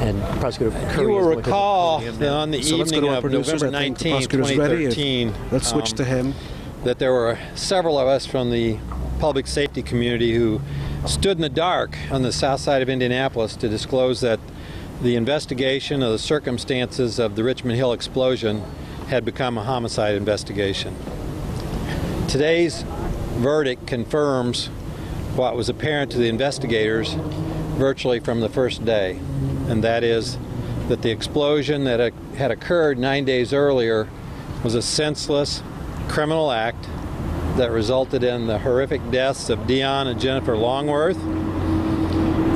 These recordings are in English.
And Prosecutor Curry, you will recall that on the evening of November 19, 2013, let's switch to him. That there were several of us from the public safety community who stood in the dark on the south side of Indianapolis to disclose that the investigation of the circumstances of the Richmond Hill explosion had become a homicide investigation. Today's verdict confirms what was apparent to the investigators virtually from the first day, and that is that the explosion that had occurred 9 days earlier was a senseless criminal act that resulted in the horrific deaths of Dion and Jennifer Longworth,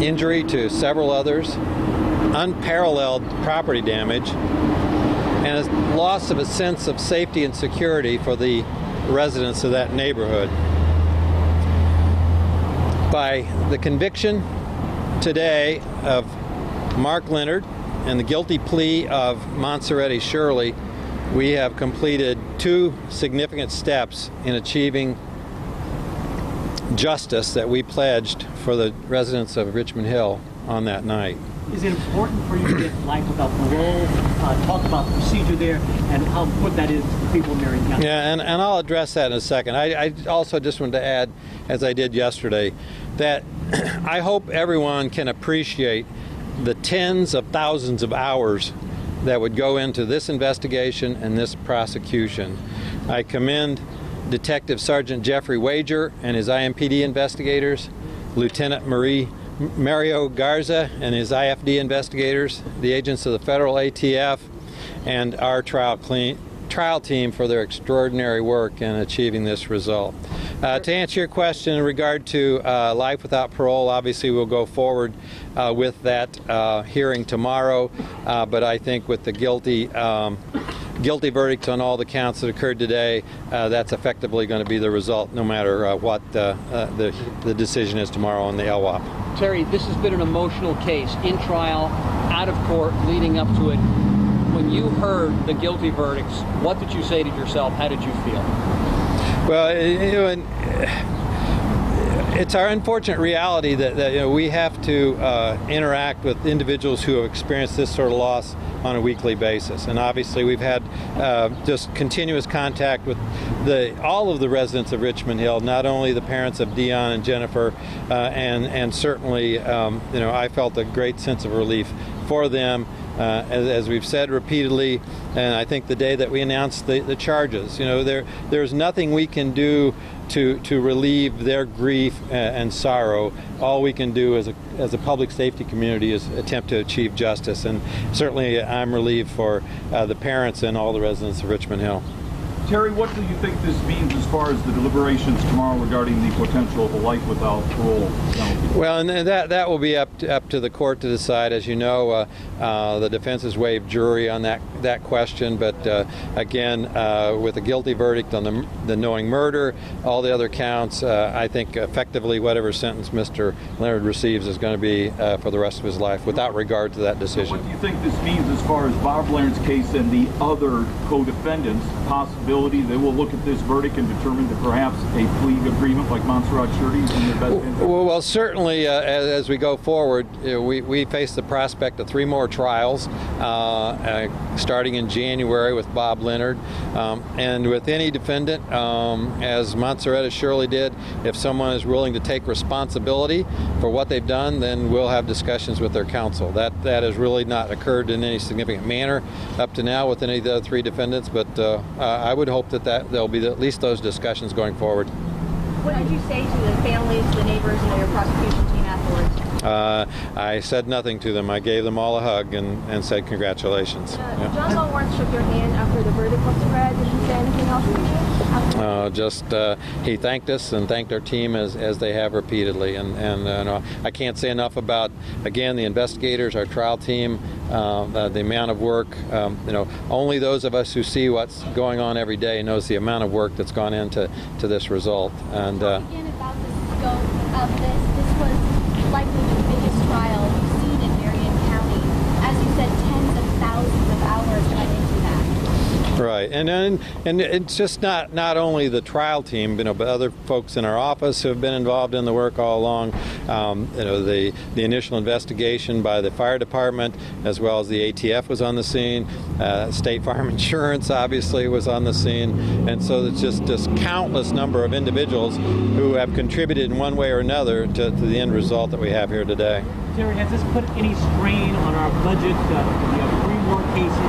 injury to several others, unparalleled property damage, and a loss of a sense of safety and security for the residents of that neighborhood. By the conviction today of Mark Leonard and the guilty plea of Monserrate Shirley, we have completed two significant steps in achieving justice that we pledged for the residents of Richmond Hill on that night. Is it important for you to get life without parole? Talk about the procedure there and how important that is to people in Marion County. Yeah, and I'll address that in a second. I also just wanted to add, as I did yesterday, that I hope everyone can appreciate the tens of thousands of hours that would go into this investigation and this prosecution. I commend Detective Sergeant Jeffrey Wager and his IMPD investigators, Lieutenant Mario Garza and his IFD investigators, the agents of the federal ATF, and our trial team for their extraordinary work in achieving this result. To answer your question in regard to life without parole, obviously we'll go forward with that hearing tomorrow, but I think with the guilty verdicts on all the counts that occurred today, that's effectively going to be the result no matter what the decision is tomorrow on the LWOP. Terry, this has been an emotional case, in trial, out of court, leading up to it. When you heard the guilty verdicts, what did you say to yourself? How did you feel? Well, it's our unfortunate reality that we have to interact with individuals who have experienced this sort of loss on a weekly basis, and obviously we've had just continuous contact with all of the residents of Richmond Hill, not only the parents of Dion and Jennifer, and certainly I felt a great sense of relief for them. As we've said repeatedly, and I think the day that we announced the charges, there's nothing we can do to relieve their grief and sorrow. All we can do as a public safety community is attempt to achieve justice, and certainly I'm relieved for the parents and all the residents of Richmond Hill. Terry, what do you think this means as far as the deliberations tomorrow regarding the potential of a life without parole penalty? Well, and that will be up to the court to decide. As you know, the defense has waived jury on that question, but again, with a guilty verdict on the knowing murder, all the other counts, I think effectively whatever sentence Mr. Leonard receives is going to be for the rest of his life, without regard to that decision. What do you think this means as far as Bob Leonard's case and the other co-defendants' possibility they will look at this verdict and determine that perhaps a plea agreement like Monserrate Shirley is in their best interest? Well, certainly as we go forward, we face the prospect of 3 more trials starting in January with Bob Leonard. And with any defendant, as Monserrate Shirley did, if someone is willing to take responsibility for what they've done, then we'll have discussions with their counsel. That has really not occurred in any significant manner up to now with any of the other 3 defendants, but I would hope that there'll be at least those discussions going forward. What did you say to the families, the neighbors, and your prosecution team afterwards? I said nothing to them. I gave them all a hug and said congratulations. Yeah. John Longworth shook your hand after the verdict was read. Did he say anything else to you? He thanked us and thanked our team as they have repeatedly. And I can't say enough about, again, the investigators, our trial team, the amount of work. Only those of us who see what's going on every day knows the amount of work that's gone into this result. And again, about the scope of this was likely the biggest trial we've seen in Marion County. As you said, tens of thousands of hours went into that. Right, and it's just not only the trial team, but other folks in our office who have been involved in the work all along. The initial investigation by the fire department, as well as the ATF was on the scene. State Farm Insurance obviously was on the scene, and so it's just this countless number of individuals who have contributed in one way or another to the end result that we have here today. Terry, has this put any strain on our budget? We have 3 more cases.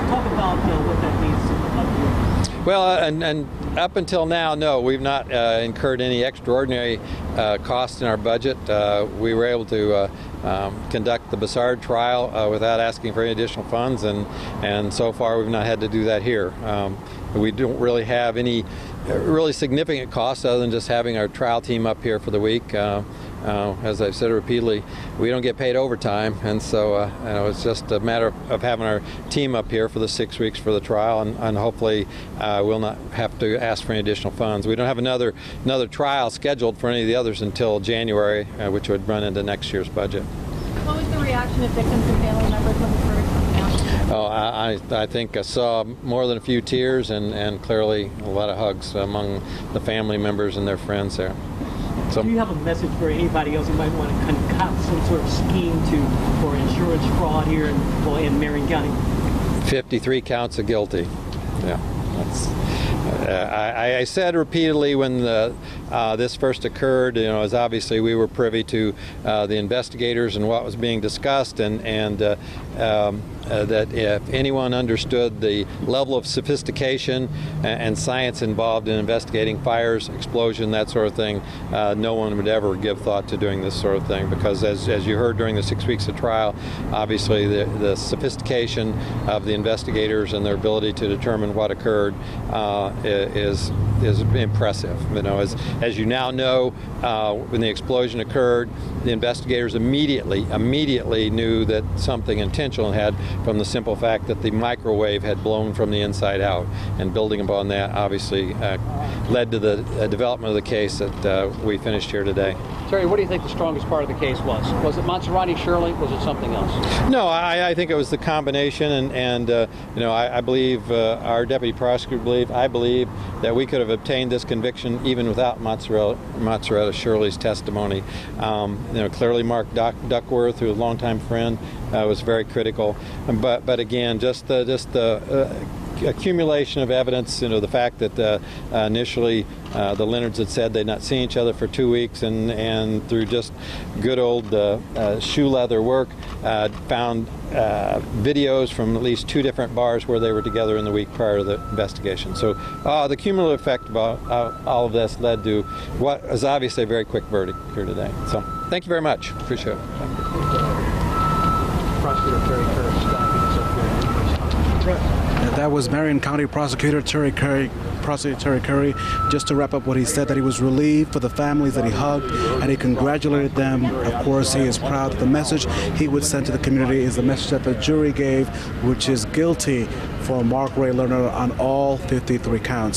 Talk about what that means. Well, and up until now, no, we've not incurred any extraordinary costs in our budget. We were able to conduct the Bassard trial without asking for any additional funds, and so far we've not had to do that here. We don't really have any really significant costs other than just having our trial team up here for the week. As I've said repeatedly, we don't get paid overtime, and so it's just a matter of having our team up here for the 6 weeks for the trial, and hopefully we'll not have to ask for any additional funds. We don't have another trial scheduled for any of the others until January, which would run into next year's budget. What was the reaction of victims and family members when the verdict came out? Oh, I think I saw more than a few tears and clearly a lot of hugs among the family members and their friends there. So, do you have a message for anybody else who might want to concoct some sort of scheme for insurance fraud here in Marion County? 53 counts of guilty. Yeah, that's. I said repeatedly when this first occurred, as obviously we were privy to the investigators and what was being discussed, and that if anyone understood the level of sophistication and science involved in investigating fires, explosion, that sort of thing, no one would ever give thought to doing this sort of thing, because as you heard during the 6 weeks of trial, obviously the sophistication of the investigators and their ability to determine what occurred is impressive. As you now know, when the explosion occurred, the investigators immediately knew that something intentional had, from the simple fact that the microwave had blown from the inside out, and building upon that obviously led to the development of the case that we finished here today. Terry, what do you think the strongest part of the case was? Was it Monserrate Shirley? Was it something else? No, I think it was the combination, and I believe our deputy prosecutor I believe that we could have obtained this conviction even without Monserrate Shirley's testimony. Clearly Mark Duckworth, who was a longtime friend, was very critical, but again, just the accumulation of evidence, the fact that initially the Leonards had said they'd not seen each other for 2 weeks, and through just good old shoe leather work, found videos from at least 2 different bars where they were together in the week prior to the investigation. So the cumulative effect of all of this led to what is obviously a very quick verdict here today. So thank you very much. Appreciate it. Prosecutor Terry Curry, that was Marion County Prosecutor Terry Curry. Just to wrap up what he said, that he was relieved for the families that he hugged, and he congratulated them. Of course, he is proud that the message he would send to the community is the message that the jury gave, which is guilty for Mark Ray Leonard on all 53 counts.